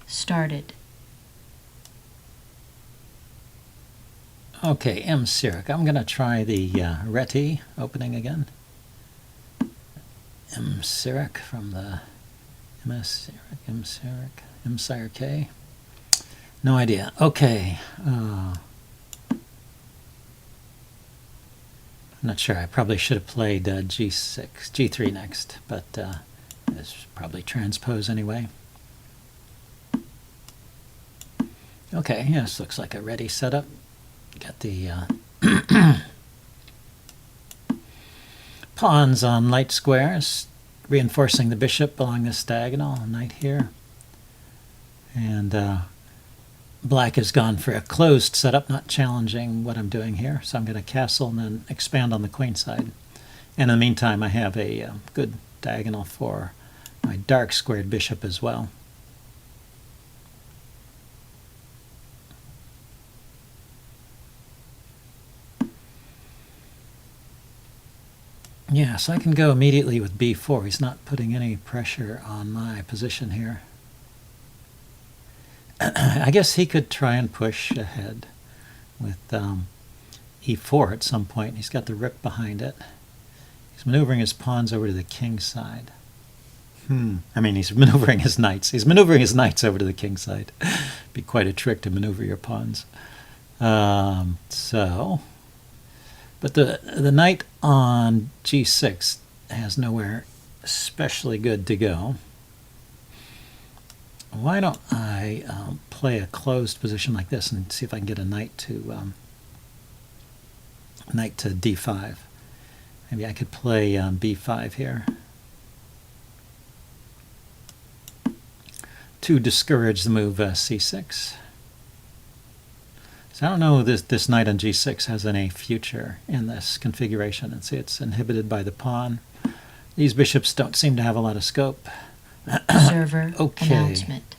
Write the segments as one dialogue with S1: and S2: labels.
S1: started.
S2: Okay, M. Cyric. I'm going to try the Reti opening again. M. Cyric from the MS Cyric, M. Cyric, M. Cyric. No idea. Okay. I'm not sure. I probably should have played G6, G3 next, but it's probably transpose anyway. Okay, yeah, this looks like a ready setup. Got the pawns on light squares, reinforcing the bishop along this diagonal, knight here. And black has gone for a closed setup, not challenging what I'm doing here. So I'm going to castle and then expand on the queen side. And in the meantime, I have a good diagonal for my dark squared bishop as well. Yeah, so I can go immediately with b4. He's not putting any pressure on my position here. I guess he could try and push ahead with e4 at some point. He's got the rook behind it. He's maneuvering his pawns over to the king side. I mean, he's maneuvering his knights. He's maneuvering his knights over to the king side. Be quite a trick to maneuver your pawns. But the knight on g6 has nowhere especially good to go. Why don't I play a closed position like this and see if I can get a knight to d5. Maybe I could play b5 here to discourage the move c6. So I don't know if this knight on g6 has any future in this configuration. And see, it's inhibited by the pawn. These bishops don't seem to have a lot of scope.
S1: Server announcement.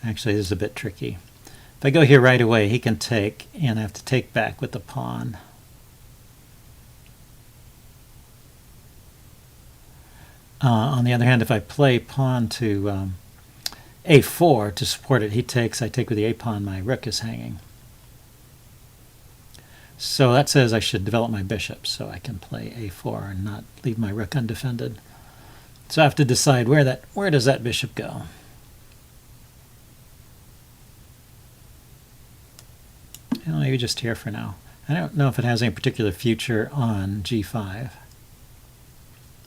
S2: Actually, this is a bit tricky. If I go here right away, he can take, and I have to take back with the pawn. On the other hand, if I play pawn to a4 to support it, he takes, I take with the a pawn, my rook is hanging. So that says I should develop my bishop so I can play a4 and not leave my rook undefended. So I have to decide where does that bishop go? Maybe just here for now. I don't know if it has any particular future on g5.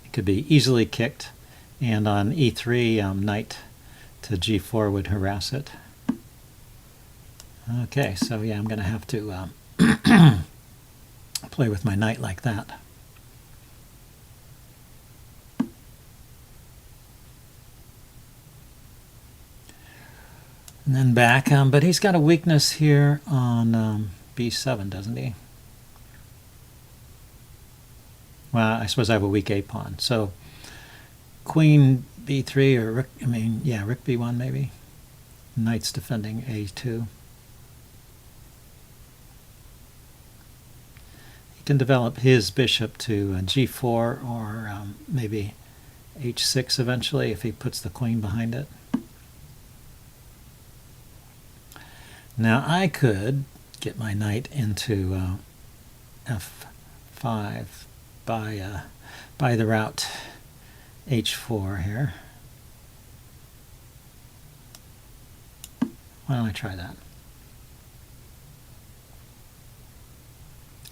S2: It could be easily kicked, and on e3, knight to g4 would harass it. Okay, so yeah, I'm going to have to play with my knight like that. And then back, but he's got a weakness here on b7, doesn't he? Well, I suppose I have a weak a pawn. So queen b3 or rook, rook b1 maybe. Knight's defending a2. He can develop his bishop to g4 or maybe h6 eventually if he puts the queen behind it. Now I could get my knight into f5 by the route h4 here. Why don't I try that?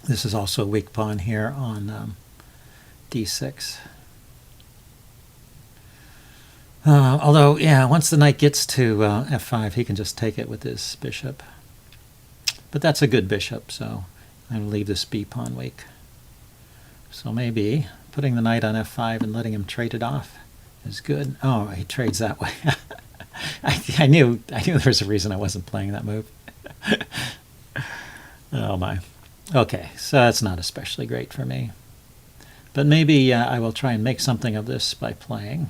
S2: This is also a weak pawn here on d6. Although, yeah, once the knight gets to f5, he can just take it with his bishop. But that's a good bishop, so I'll leave this b pawn weak. So maybe putting the knight on f5 and letting him trade it off is good. Oh, he trades that way. I knew there was a reason I wasn't playing that move. Oh my. Okay, so that's not especially great for me. But maybe I will try and make something of this by playing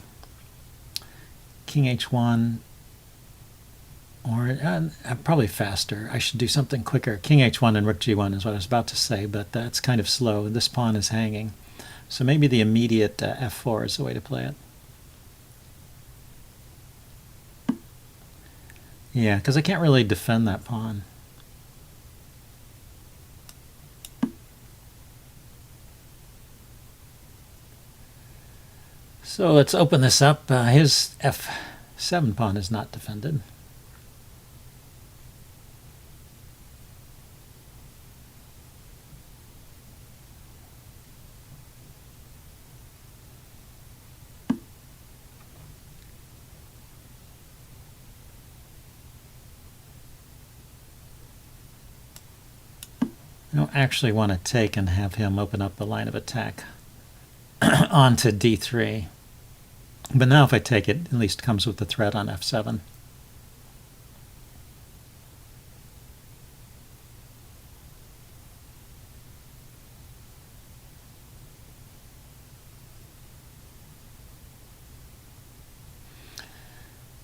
S2: king h1, or probably faster. I should do something quicker. King h1 and rook g1 is what I was about to say, but that's kind of slow. This pawn is hanging. So maybe the immediate f4 is the way to play it. Yeah, because I can't really defend that pawn. So let's open this up. His f7 pawn is not defended. I don't actually want to take and have him open up the line of attack onto d3. But now if I take it, at least comes with the threat on f7.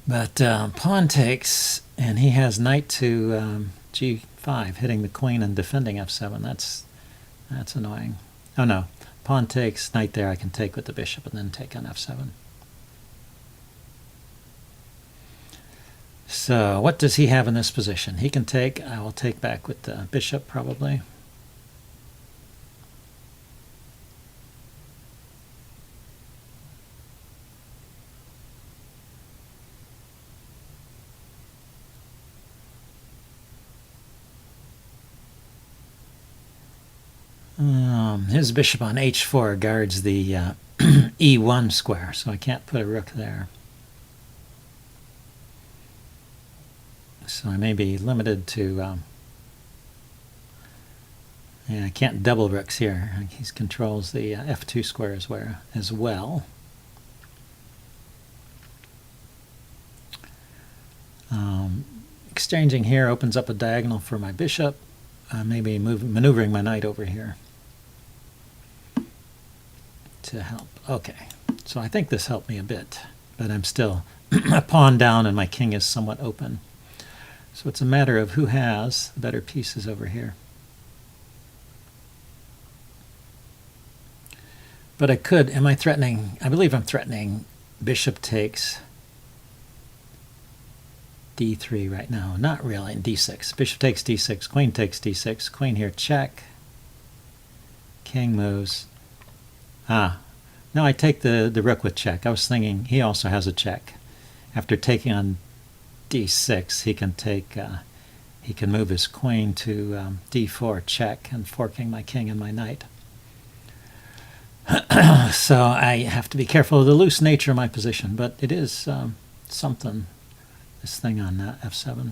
S2: But pawn takes, and he has knight to g5, hitting the queen and defending f7. That's annoying. Oh no, pawn takes, knight there, I can take with the bishop and then take on f7. So what does he have in this position? He can take, I will take back with the bishop probably. His bishop on h4 guards the e1 square, so I can't put a rook there. So I may be limited to... yeah, I can't double rooks here. He controls the f2 square as well. Exchanging here opens up a diagonal for my bishop. Maybe maneuvering my knight over here to help. Okay, so I think this helped me a bit, but I'm still a pawn down and my king is somewhat open. So it's a matter of who has the better pieces over here. But I could, am I threatening, I believe I'm threatening bishop takes d3 right now. Not really, d6. Bishop takes d6, queen takes d6, queen here, check. King moves. Ah, no, I take the rook with check. I was thinking he also has a check. After taking on d6, he can take, he can move his queen to d4, check, and forking my king and my knight. So I have to be careful of the loose nature of my position, but it is something, this thing on f7.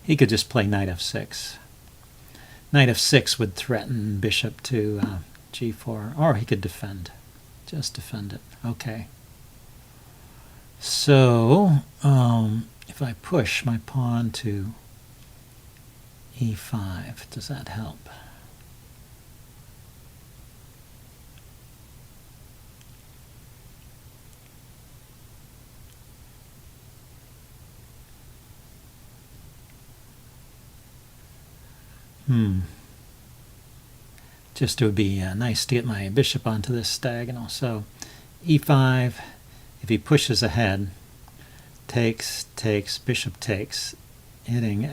S2: He could just play knight f6. Knight f6 would threaten bishop to g4, or he could defend. Just defend it. Okay. So, if I push my pawn to e5, does that help? Just it would be nice to get my bishop onto this diagonal. So e5, if he pushes ahead, takes, bishop takes, hitting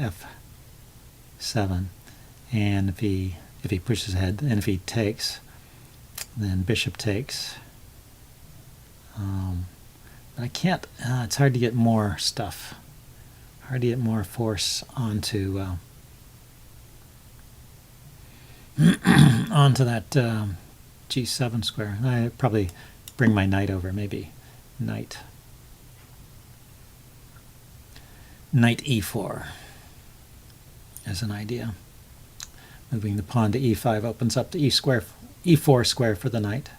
S2: f7, and if he pushes ahead, and if he takes, then bishop takes. But I can't. It's hard to get more stuff. Hard to get more force onto onto that g7 square. I probably bring my knight over, maybe knight e4 as an idea. Moving the pawn to e5 opens up the e4 square for the knight.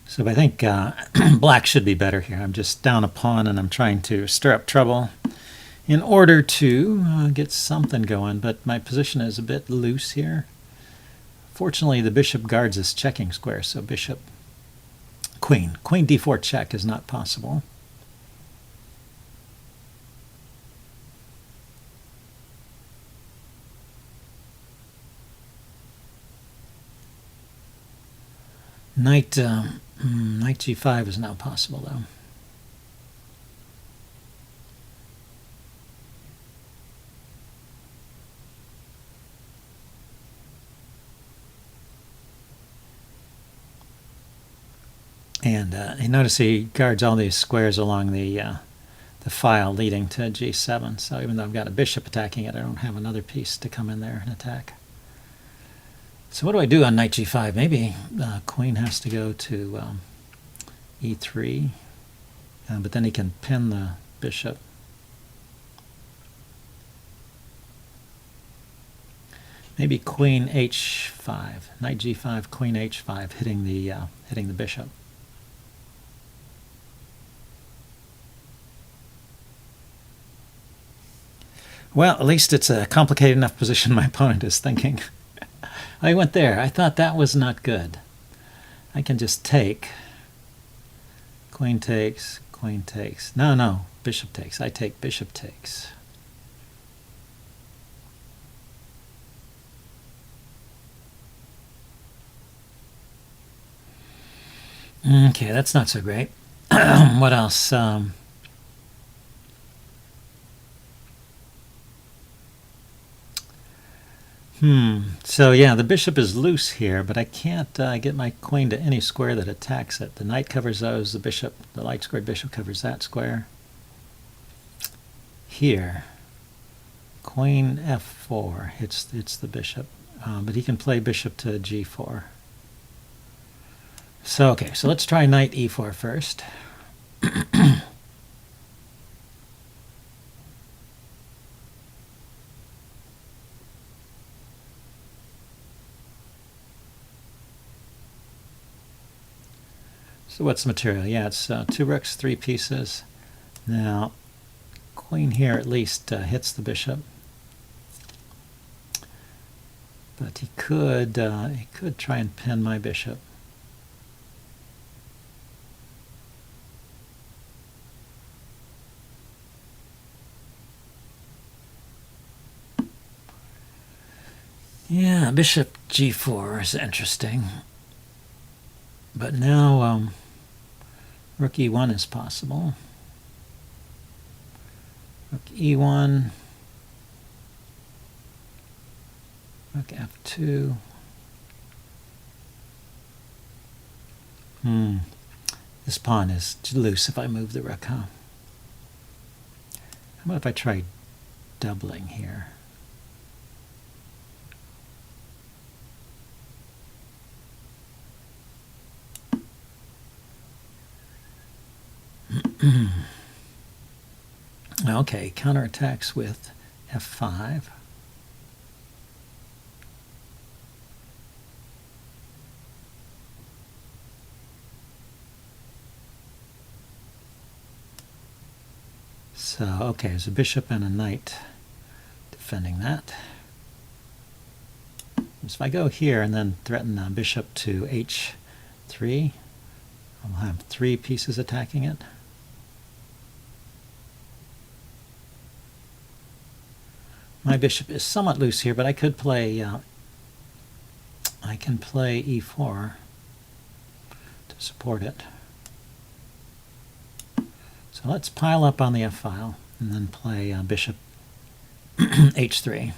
S2: So I think black should be better here. I'm just down a pawn and I'm trying to stir up trouble in order to get something going, but my position is a bit loose here Fortunately, the bishop guards this checking square, so bishop, queen d4 check is not possible. Knight g5 is now possible, though. And you notice he guards all these squares along the file leading to g7. So even though I've got a bishop attacking it, I don't have another piece to come in there and attack. So what do I do on knight g5? Maybe queen has to go to e3, but then he can pin the bishop. Maybe queen h5, knight g5, queen h5, hitting the bishop. Well, at least it's a complicated enough position my opponent is thinking. I went there. I thought that was not good. I can just take. Queen takes, queen takes. No, bishop takes. I take, bishop takes. Okay, that's not so great. What else? So yeah, the bishop is loose here, but I can't get my queen to any square that attacks it. The knight covers those, the light squared bishop covers that square. Here, queen f4 hits the bishop, but he can play bishop to g4. So okay, so let's try knight e4 first. So what's the material? Yeah, it's 2 rooks, 3 pieces. Now, queen here at least hits the bishop. But he could try and pin my bishop. Yeah, bishop g4 is interesting. But now rook e1 is possible. Rook e1, rook f2. This pawn is loose if I move the rook, huh? How about if I try doubling here? Okay, counterattacks with f5. So, okay, there's a bishop and a knight defending that. So if I go here and then threaten the bishop to h3, I'll have 3 pieces attacking it. My bishop is somewhat loose here, but I could play. I can play e4 to support it. So let's pile up on the f file and then play bishop h3.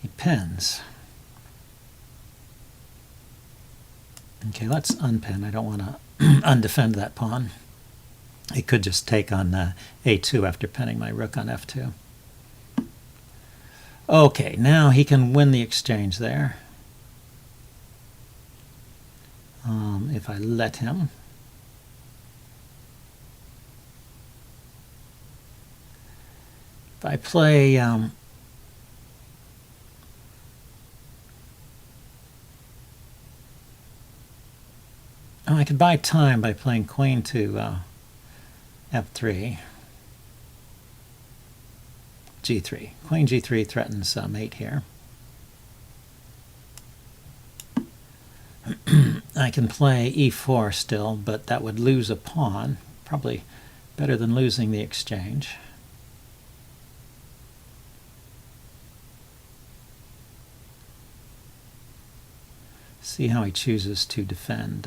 S2: He pins. Okay, let's unpin. I don't want to undefend that pawn. He could just take on a2 after pinning my rook on f2. Okay, now he can win the exchange there. If I let him. If I play I could buy time by playing queen to f3. g3. Queen g3 threatens mate here. I can play e4 still, but that would lose a pawn. Probably better than losing the exchange. See how he chooses to defend.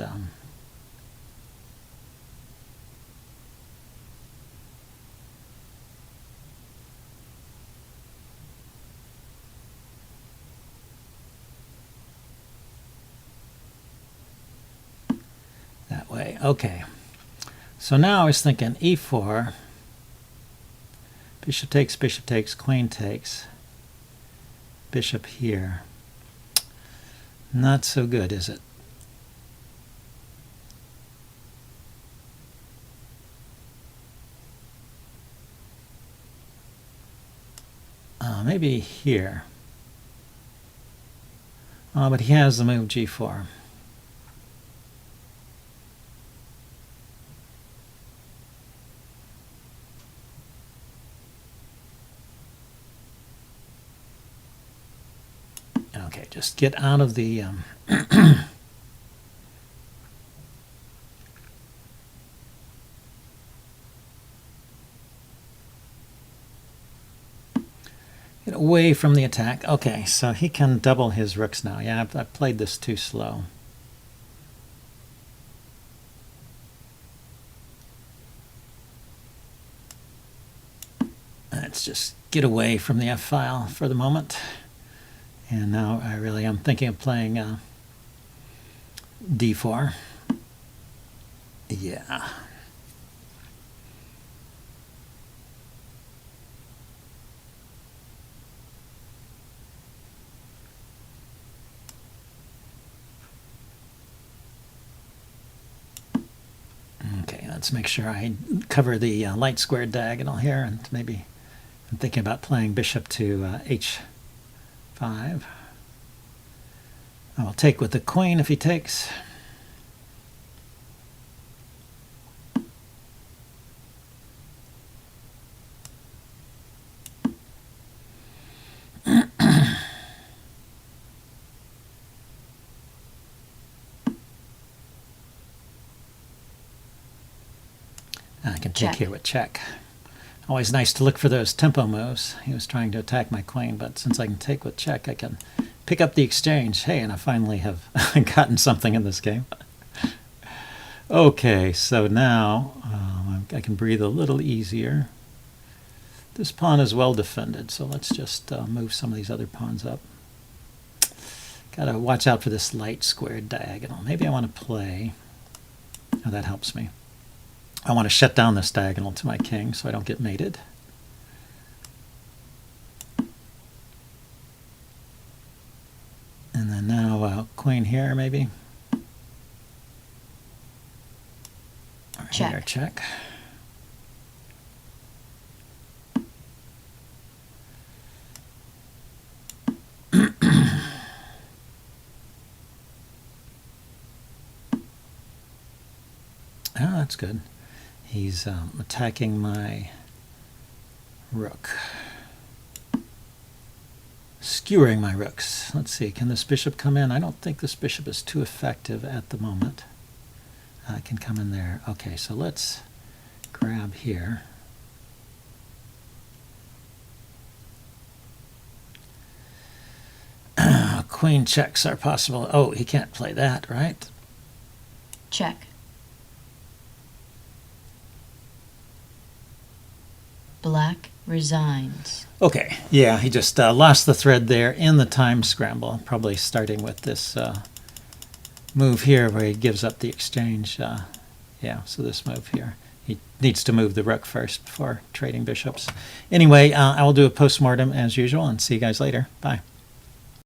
S2: That way. Okay. So now I was thinking e4, bishop takes, queen takes, bishop here. Not so good, is it? Maybe here. But he has the move g4. Okay, just get out of the get away from the attack. Okay, so he can double his rooks now. Yeah, I've played this too slow. Let's just get away from the F file for the moment. And now I really am thinking of playing d4. Yeah. Okay, let's make sure I cover the light squared diagonal here, and maybe I'm thinking about playing bishop to h5. I will take with the queen if he takes. I can take here with check. Always nice to look for those tempo moves. He was trying to attack my queen, but since I can take with check, I can pick up the exchange. Hey, and I finally have gotten something in this game. Okay, so now I can breathe a little easier. This pawn is well defended, so let's just move some of these other pawns up. Got to watch out for this light squared diagonal. Maybe I want to play... Oh, that helps me. I want to shut down this diagonal to my king so I don't get mated. And then now queen here, maybe. Or
S1: check.
S2: Here, check. Oh, that's good. He's attacking my rook. Skewering my rooks. Let's see, can this bishop come in? I don't think this bishop is too effective at the moment. I can come in there. Okay, so let's grab here. Queen checks are possible. Oh, he can't play that, right?
S1: Check. Black resigns.
S2: Okay, yeah, he just lost the thread there in the time scramble, probably starting with this move here where he gives up the exchange. Yeah, so this move here. He needs to move the rook first before trading bishops. Anyway, I will do a postmortem as usual and see you guys later. Bye.